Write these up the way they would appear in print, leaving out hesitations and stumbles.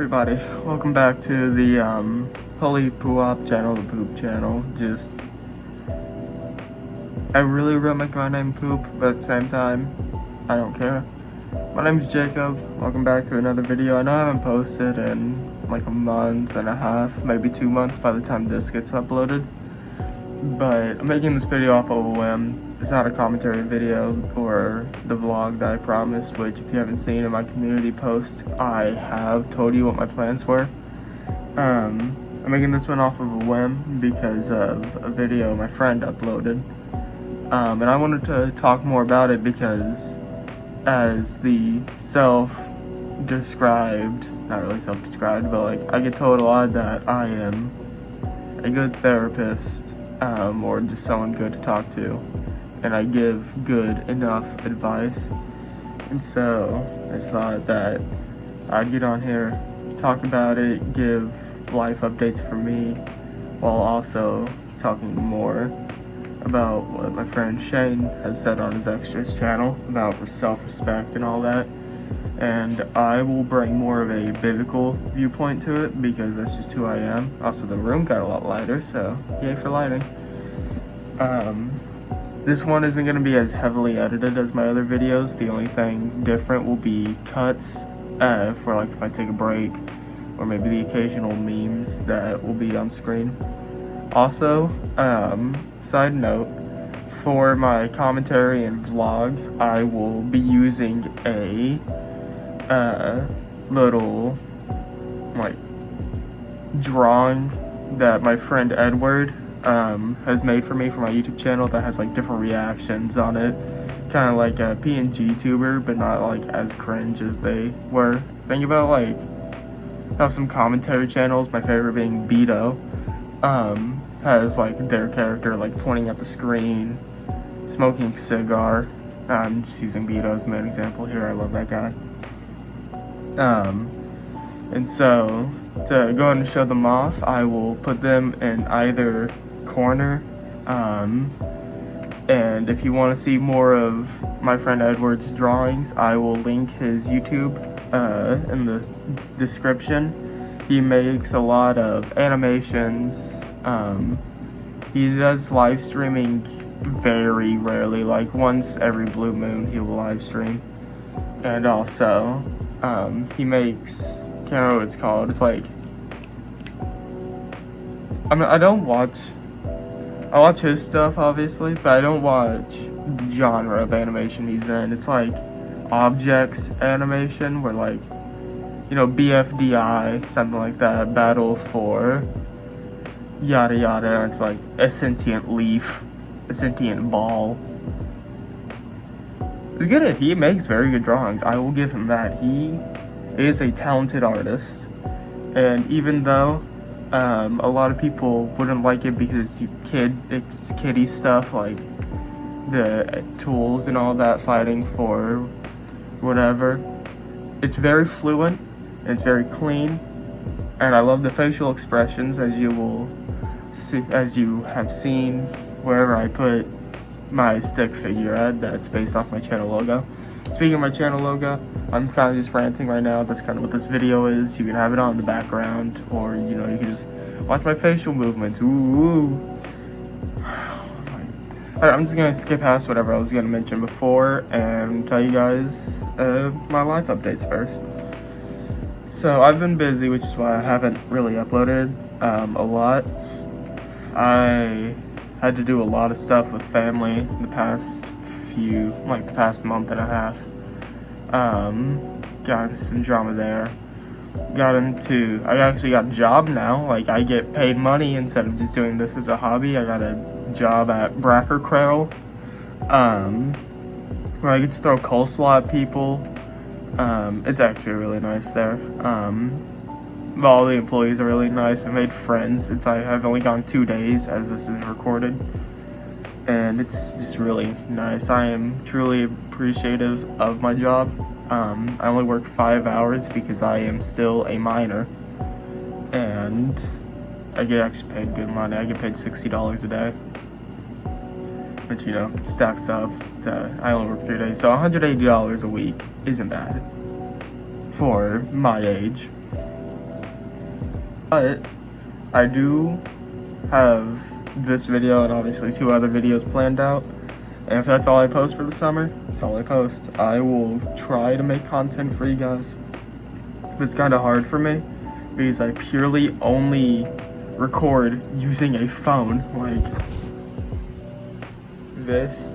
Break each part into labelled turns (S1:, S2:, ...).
S1: Everybody, welcome back to the Holy Poop channel, the Poop channel. I really will make my name Poop, but at the same time, I don't care. My name is Jacob. Welcome back to another video. I know I haven't posted in like a month and a half, maybe 2 months by the time this gets uploaded. But I'm making this video off of a whim. It's not a commentary video or the vlog that I promised, which if you haven't seen in my community post, I have told you what my plans were. I'm making this one off of a whim because of a video my friend uploaded. And I wanted to talk more about it because as the self-described, not really self-described, but like I get told a lot that I am a good therapist, or just someone good to talk to, and I give good enough advice. And so I just thought that I'd get on here, talk about it, give life updates for me, while also talking more about what my friend Shane has said on his extras channel about self-respect and all that. And I will bring more of a biblical viewpoint to it because that's just who I am. Also, the room got a lot lighter, so yay for lighting. This one isn't going to be as heavily edited as my other videos. The only thing different will be cuts for like if I take a break, or maybe the occasional memes that will be on screen. Also, side note, for my commentary and vlog, I will be using a little like drawing that my friend Edward has made for me for my YouTube channel that has like different reactions on it, kind of like a PNG tuber, but not like as cringe as they were. Think about like how some commentary channels, my favorite being Beto, has like their character like pointing at the screen, smoking a cigar. I'm just using Beto as the main example here. I love that guy. And so to go ahead and show them off, I will put them in either corner. And if you want to see more of my friend Edward's drawings, I will link his YouTube in the description. He makes a lot of animations. He does live streaming very rarely, like once every blue moon he will live stream. And also he makes, can't remember what it's called, it's like, I mean, I watch his stuff obviously, but I don't watch the genre of animation he's in. It's like objects animation, where like, you know, BFDI, something like that, battle for yada yada, and it's like a sentient leaf, a sentient ball. He's good at, he makes very good drawings. I will give him that. He is a talented artist, and even though a lot of people wouldn't like it because it's kiddie stuff, like the tools and all that, fighting for whatever, it's very fluent and it's very clean, and I love the facial expressions, as you will see, as you have seen wherever I put my stick figure at that's based off my channel logo. Speaking of my channel logo, I'm kind of just ranting right now. That's kind of what this video is. You can have it on in the background, or you know, you can just watch my facial movements. Ooh. Alright, I'm just gonna skip past whatever I was gonna mention before and tell you guys my life updates first. So I've been busy, which is why I haven't really uploaded a lot. I had to do a lot of stuff with family the past month and a half. Got into some drama there. I actually got a job now. Like, I get paid money instead of just doing this as a hobby. I got a job at Bracker Crowell, where I get to throw coleslaw at people. It's actually really nice there. All the employees are really nice. I made friends since I've only gone 2 days as this is recorded, and it's just really nice. I am truly appreciative of my job. I only work 5 hours because I am still a minor, and I get actually paid good money. I get paid $60 a day, which, you know, stacks up. I only work 3 days, so $180 a week isn't bad for my age. But I do have this video and obviously 2 other videos planned out. And if that's all I post for the summer, that's all I post. I will try to make content for you guys. It's kind of hard for me because I purely only record using a phone like this.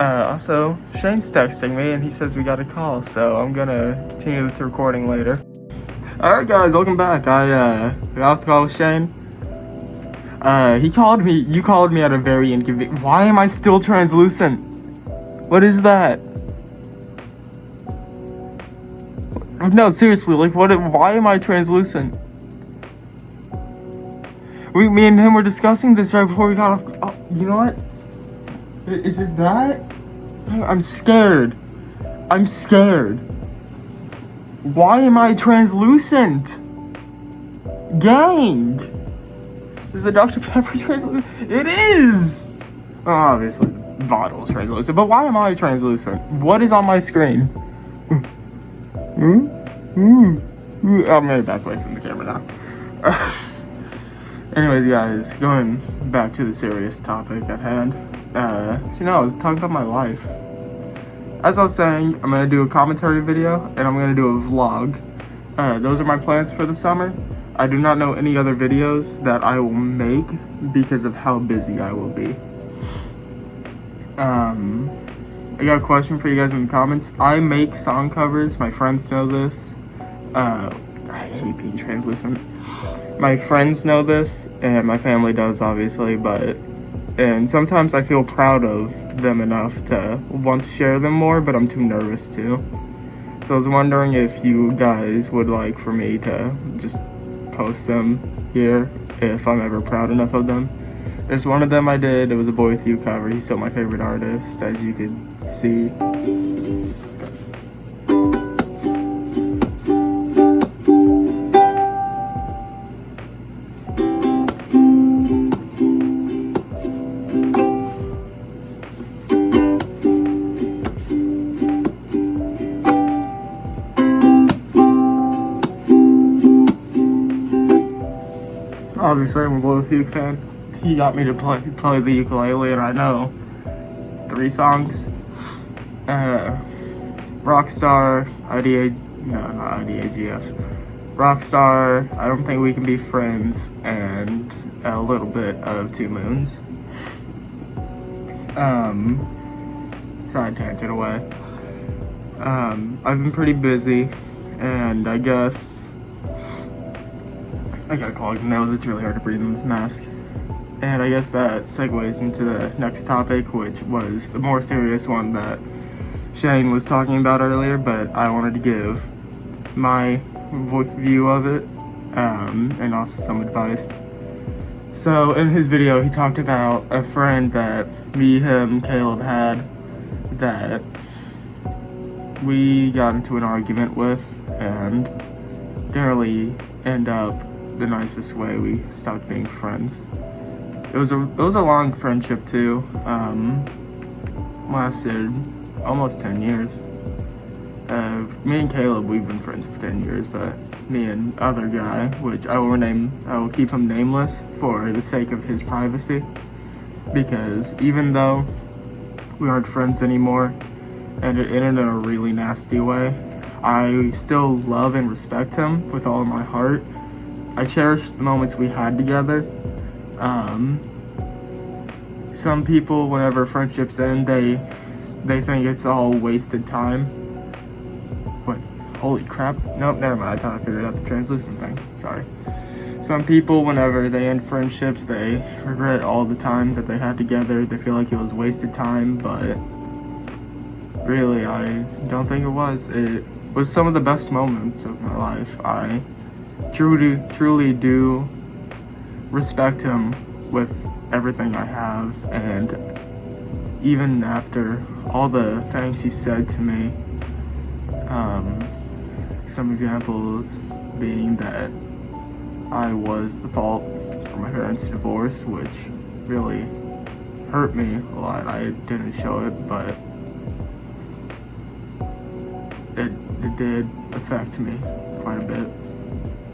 S1: Also, Shane's texting me and he says we got a call, so I'm gonna continue this recording later. Alright guys, welcome back. I got off the call with Shane. You called me at a very inconvenient. Why am I still translucent? What is that? No, seriously, like why am I translucent? Me and him were discussing this right before we got off. Oh, you know what? Is it that? I'm scared. I'm scared. Why am I translucent? Gang! Is the Dr. Pepper translucent? It is! Oh, obviously, the bottle's translucent. But why am I translucent? What is on my screen? I'm gonna back away from the camera now. Anyways, guys, going back to the serious topic at hand. So I was talking about my life. As I was saying, I'm gonna do a commentary video and I'm gonna do a vlog. Those are my plans for the summer. I do not know any other videos that I will make because of how busy I will be. I got a question for you guys in the comments. I make song covers. My friends know this. I hate being translucent. My friends know this, and my family does, obviously, and sometimes I feel proud of them enough to want to share them more, but I'm too nervous to. So I was wondering if you guys would like for me to just post them here, if I'm ever proud enough of them. There's one of them I did, it was a Boy With You cover. He's still my favorite artist, as you can see. Obviously, I'm a Boy With You fan. He got me to play the ukulele, and I know 3 songs. Rockstar, not IDAGF. Rockstar, I Don't Think We Can Be Friends, and a little bit of 2 Moons. Side tangent away. I've been pretty busy, and I guess I got clogged nose. It's really hard to breathe in this mask. And I guess that segues into the next topic, which was the more serious one that Shane was talking about earlier, but I wanted to give my view of it, and also some advice. So in his video, he talked about a friend that me, him, Caleb had that we got into an argument with, and didn't really end up the nicest way. We stopped being friends. It was a long friendship too. Lasted almost 10 years. Me and Caleb, we've been friends for 10 years, but me and other guy, which I will keep him nameless for the sake of his privacy, because even though we aren't friends anymore, and it ended in a really nasty way, I still love and respect him with all of my heart. I cherish the moments we had together. Some people, whenever friendships end, they think it's all wasted time. What? Holy crap. Nope, never mind. I thought I figured out the translucent thing. Sorry. Some people, whenever they end friendships, they regret all the time that they had together. They feel like it was wasted time, but really, I don't think it was. It was some of the best moments of my life. I truly do respect him with everything I have, and even after all the things he said to me, some examples being that I was the fault for my parents' divorce, which really hurt me a lot. I didn't show it, but it did affect me quite a bit.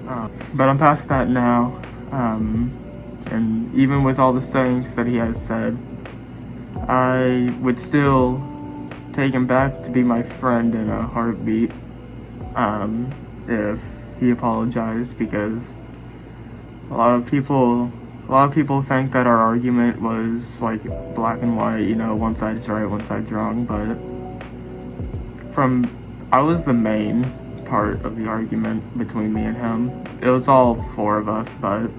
S1: But I'm past that now. And even with all the things that he has said, I would still take him back to be my friend in a heartbeat, if he apologized, because a lot of people think that our argument was like black and white, you know, one side is right, one side's wrong, but I was the main part of the argument between me and him. It was all four of us, but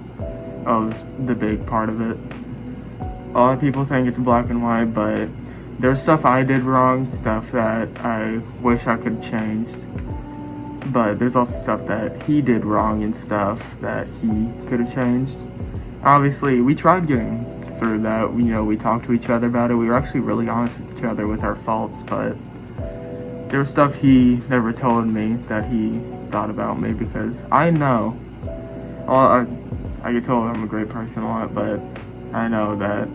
S1: I was the big part of it. A lot of people think it's black and white, but there's stuff I did wrong, stuff that I wish I could have changed. But there's also stuff that he did wrong and stuff that he could have changed. Obviously, we tried getting through that. You know, we talked to each other about it. We were actually really honest with each other with our faults, but there was stuff he never told me that he thought about me, because I know, well, I get told I'm a great person a lot, but I know that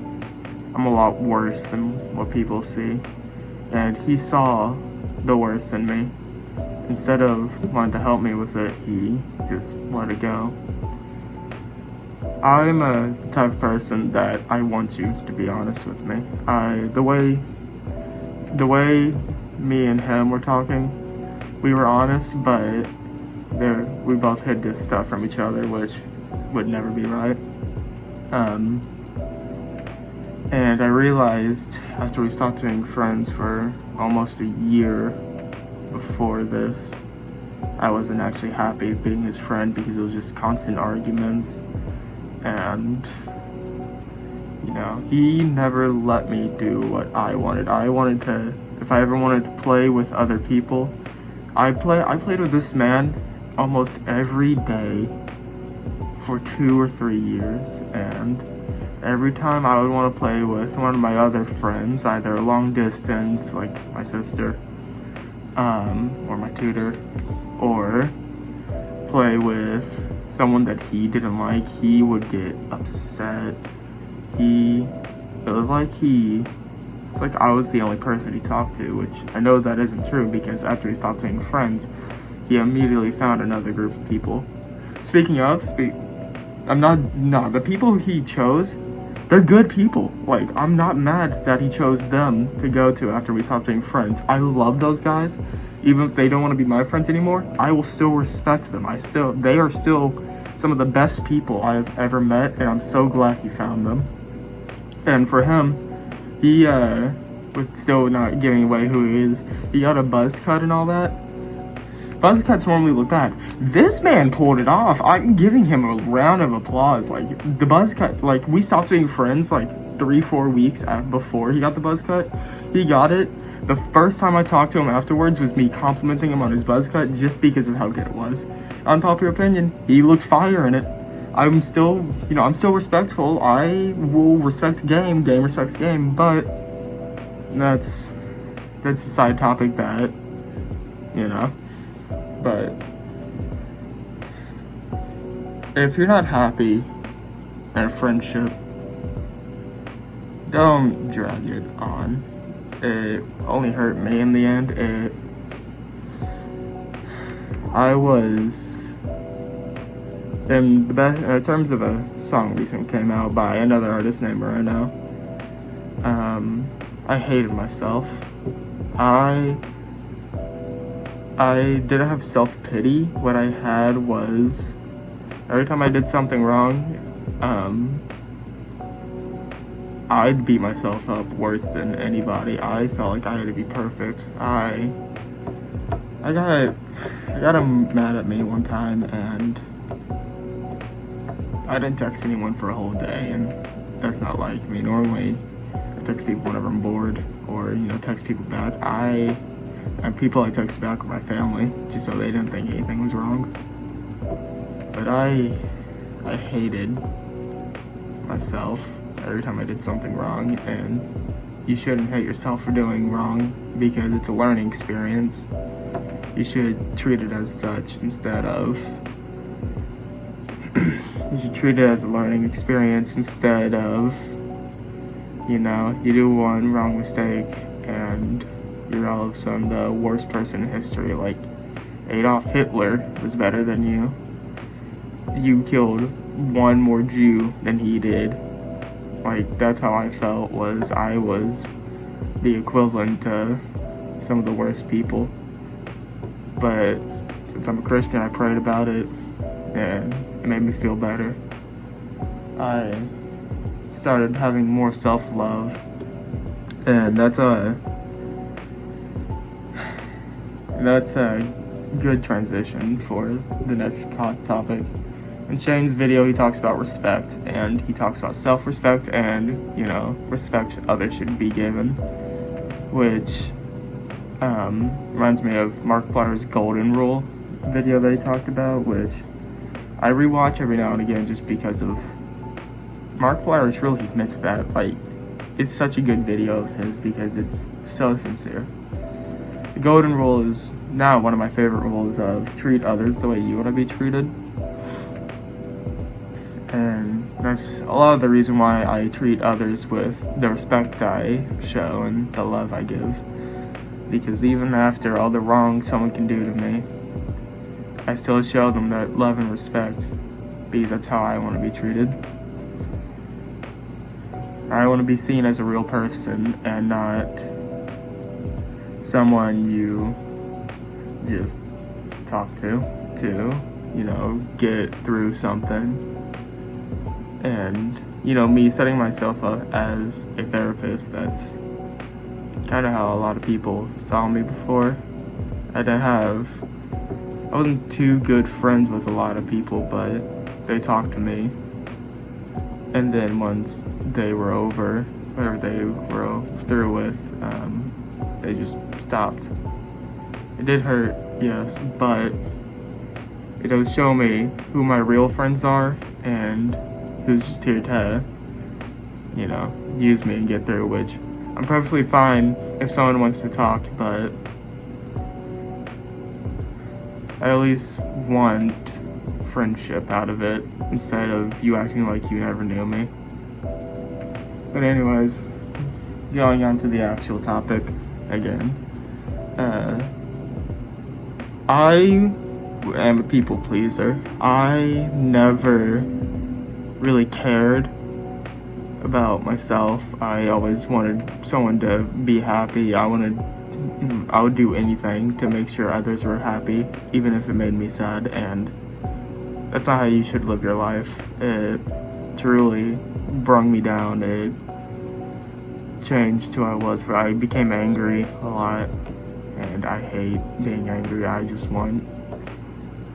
S1: I'm a lot worse than what people see. And he saw the worst in me. Instead of wanting to help me with it, he just let it go. I'm the type of person that I want you to be honest with me. The way me and him were talking, we were honest, but we both hid this stuff from each other, which would never be right. And I realized after we stopped being friends for almost a year before this, I wasn't actually happy being his friend, because it was just constant arguments. And, you know, he never let me do what I wanted. If I ever wanted to play with other people, I played with this man almost every day for 2 or 3 years, and every time I would want to play with one of my other friends, either long distance, like my sister, or my tutor, or play with someone that he didn't like, he would get upset. It's like I was the only person he talked to, which I know that isn't true, because after he stopped being friends, he immediately found another group of people. The people he chose, they're good people. Like, I'm not mad that he chose them to go to after we stopped being friends. I love those guys. Even if they don't want to be my friends anymore, I will still respect them. They are still some of the best people I've ever met, and I'm so glad he found them. And for him, he, with still not giving away who he is, he got a buzz cut and all that. Buzz cuts normally look bad. This man pulled it off. I'm giving him a round of applause. Like, the buzz cut, like, we stopped being friends like 3-4 weeks before he got the buzz cut. He got it. The first time I talked to him afterwards was me complimenting him on his buzz cut, just because of how good it was. Unpopular opinion, he looked fire in it. I'm still respectful. I will respect the game. Game respects the game, but that's a side topic that, you know. But if you're not happy in a friendship, don't drag it on. It only hurt me in the end. I was in the best in terms of a song recently came out by another artist named Moreno. I hated myself. I didn't have self-pity. What I had was, every time I did something wrong, I'd beat myself up worse than anybody. I felt like I had to be perfect. I got him mad at me one time, and I didn't text anyone for a whole day, and that's not like me. Normally, I text people whenever I'm bored, or, text people back. And people I text back were my family, just so they didn't think anything was wrong. But I hated myself every time I did something wrong, and you shouldn't hate yourself for doing wrong, because it's a learning experience. You should treat it as such instead of you should treat it as a learning experience instead of, you do one wrong mistake and you're all of a sudden the worst person in history. Like, Adolf Hitler was better than you. you killed one more Jew than he did. Like, that's how I felt, was I was the equivalent to some of the worst people. But since I'm a Christian, I prayed about it, and it made me feel better. I started having more self-love, and that's a good transition for the next topic. In Shane's video, he talks about respect, and he talks about self-respect and, respect others should be given, which reminds me of Markiplier's Golden Rule video that he talked about, which I rewatch every now and again just because of Markiplier is really meant to that. Like, it's such a good video of his because it's so sincere. The Golden Rule is now one of my favorite rules of treat others the way you want to be treated. And that's a lot of the reason why I treat others with the respect I show and the love I give. Because even after all the wrong someone can do to me, I still show them that love and respect, because that's how I want to be treated. I want to be seen as a real person and not someone you just talk to, get through something. And, me setting myself up as a therapist, that's kind of how a lot of people saw me before. I wasn't too good friends with a lot of people, but they talked to me. And then once they were over, whatever they were through with, they just stopped. It did hurt, yes, but it does show me who my real friends are and who's just here to, use me and get through, which I'm perfectly fine if someone wants to talk, but I at least want friendship out of it instead of you acting like you never knew me. But anyways, going on to the actual topic again. I am a people pleaser. I never really cared about myself. I always wanted someone to be happy. I would do anything to make sure others were happy, even if it made me sad, and that's not how you should live your life. It truly brung me down. It changed who I was. I became angry a lot, and I hate being angry. I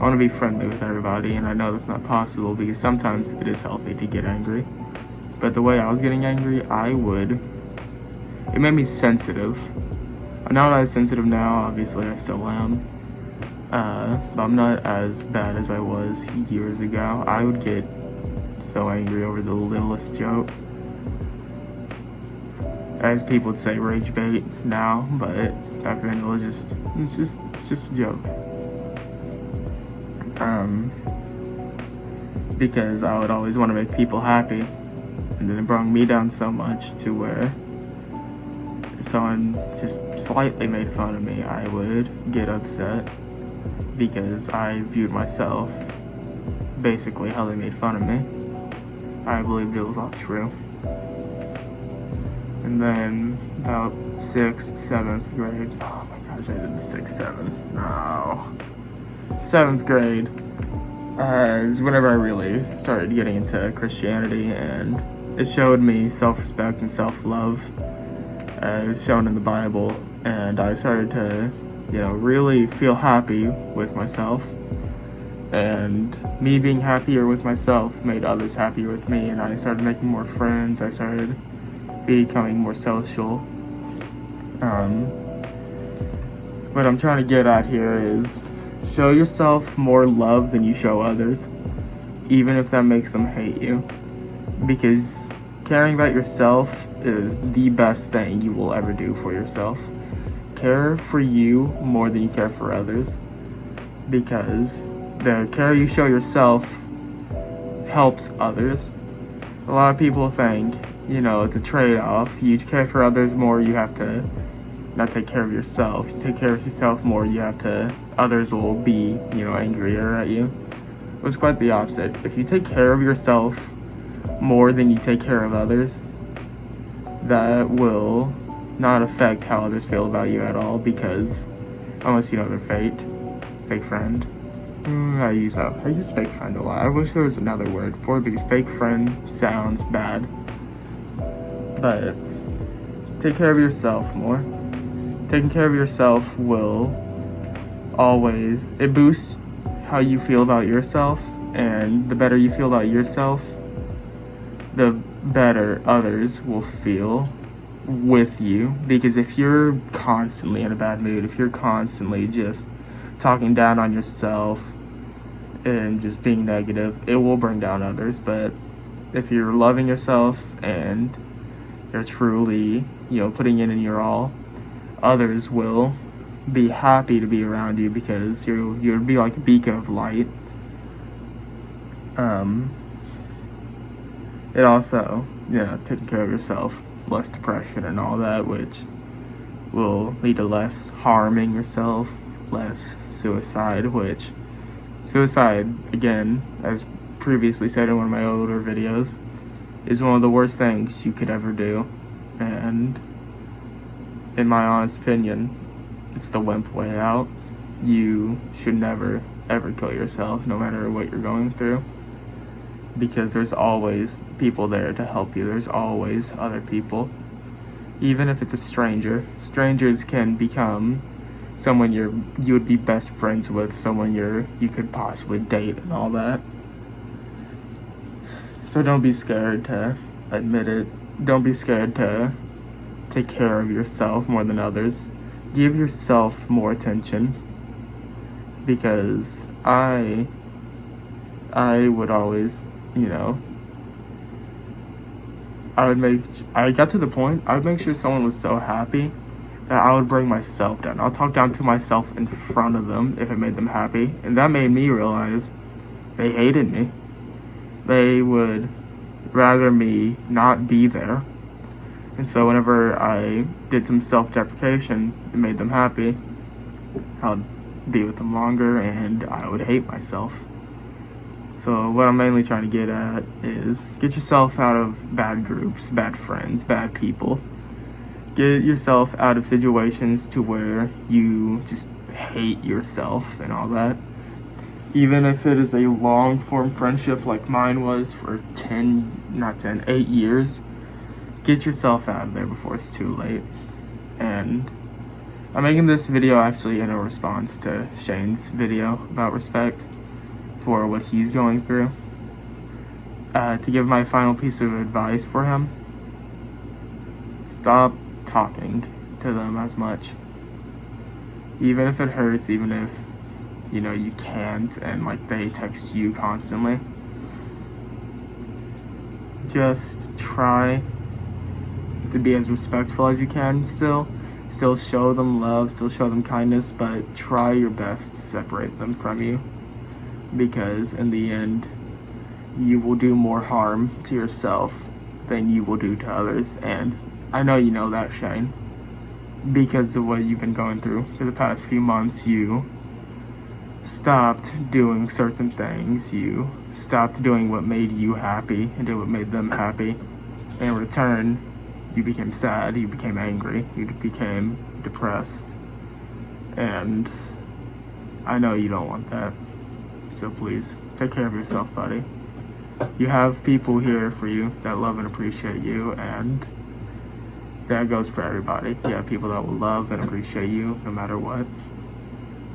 S1: want to be friendly with everybody, and I know that's not possible because sometimes it is healthy to get angry. But the way I was getting angry, it made me sensitive. I'm not as sensitive now, obviously I still am. But I'm not as bad as I was years ago. I would get so angry over the littlest joke. As people would say, rage bait now, but back then it's just a joke. Because I would always want to make people happy, and then it brought me down so much to where if someone just slightly made fun of me, I would get upset because I viewed myself basically how they made fun of me. I believed it was all true. And then about 6th, 7th grade, oh my gosh, I did the 6th, 7th, no. 7th grade is whenever I really started getting into Christianity, and it showed me self-respect and self-love as shown in the Bible, and I started to, really feel happy with myself, and me being happier with myself made others happier with me, and I started making more friends. I started becoming more social. What I'm trying to get at here is show yourself more love than you show others, even if that makes them hate you, because caring about yourself is the best thing you will ever do for yourself. Care for you more than you care for others, because the care you show yourself helps others. A lot of people think, it's a trade-off. You care for others more, you have to not take care of yourself. You take care of yourself more, others will be, angrier at you. it's quite the opposite. If you take care of yourself more than you take care of others, that will not affect how others feel about you at all, because unless you know their fake friend. I use fake friend a lot. I wish there was another word for it, because fake friend sounds bad. But take care of yourself more. Taking care of yourself will always, it boosts how you feel about yourself, and the better you feel about yourself, the better others will feel with you. Because if you're constantly in a bad mood, if you're constantly just talking down on yourself and just being negative, it will bring down others. But if you're loving yourself and you're truly, putting in your all, others will be happy to be around you, because you'll be like a beacon of light. It also, taking care of yourself, less depression and all that, which will lead to less harming yourself, less suicide, which suicide, again, as previously said in one of my older videos, is one of the worst things you could ever do. And in my honest opinion, it's the wimp way out. You should never, ever kill yourself, no matter what you're going through, because there's always people there to help you. There's always other people, even if it's a stranger. Strangers can become someone you would be best friends with, someone you could possibly date and all that. So don't be scared to admit it. Don't be scared to take care of yourself more than others. Give yourself more attention, because I would always, I got to the point, I would make sure someone was so happy that I would bring myself down. I'll talk down to myself in front of them if it made them happy. And that made me realize they hated me. They would rather me not be there. And so whenever I did some self-deprecation, it made them happy, I would be with them longer, and I would hate myself. So what I'm mainly trying to get at is get yourself out of bad groups, bad friends, bad people. Get yourself out of situations to where you just hate yourself and all that. Even if it is a long-form friendship like mine was for 8 years, get yourself out of there before it's too late. And I'm making this video actually in a response to Shane's video about respect for what he's going through. To give my final piece of advice for him: stop talking to them as much. Even if it hurts, even if, you can't, and they text you constantly. Just try to be as respectful as you can still show them love, still show them kindness, but try your best to separate them from you, because in the end, you will do more harm to yourself than you will do to others. And I know you know that, Shane, because of what you've been going through for the past few months. You stopped doing certain things. You stopped doing what made you happy and did what made them happy. In return, you became sad, you became angry, you became depressed. And I know you don't want that. So please, take care of yourself, buddy. You have people here for you that love and appreciate you, and that goes for everybody. You have people that will love and appreciate you no matter what.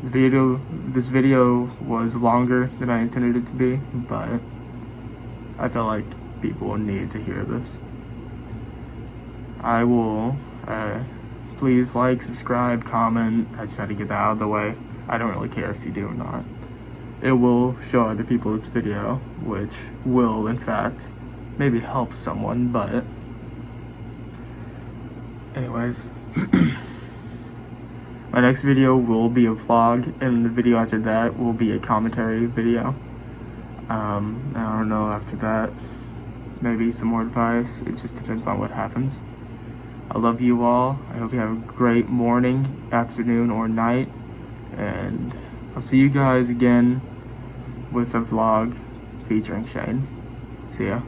S1: This video was longer than I intended it to be, but I felt like people needed to hear this. I will, please like, subscribe, comment. I just had to get that out of the way. I don't really care if you do or not. It will show other people this video, which will, in fact, maybe help someone, but anyways. My next video will be a vlog, and the video after that will be a commentary video. I don't know after that. Maybe some more advice. It just depends on what happens. I love you all. I hope you have a great morning, afternoon, or night. And I'll see you guys again with a vlog featuring Shane. See ya.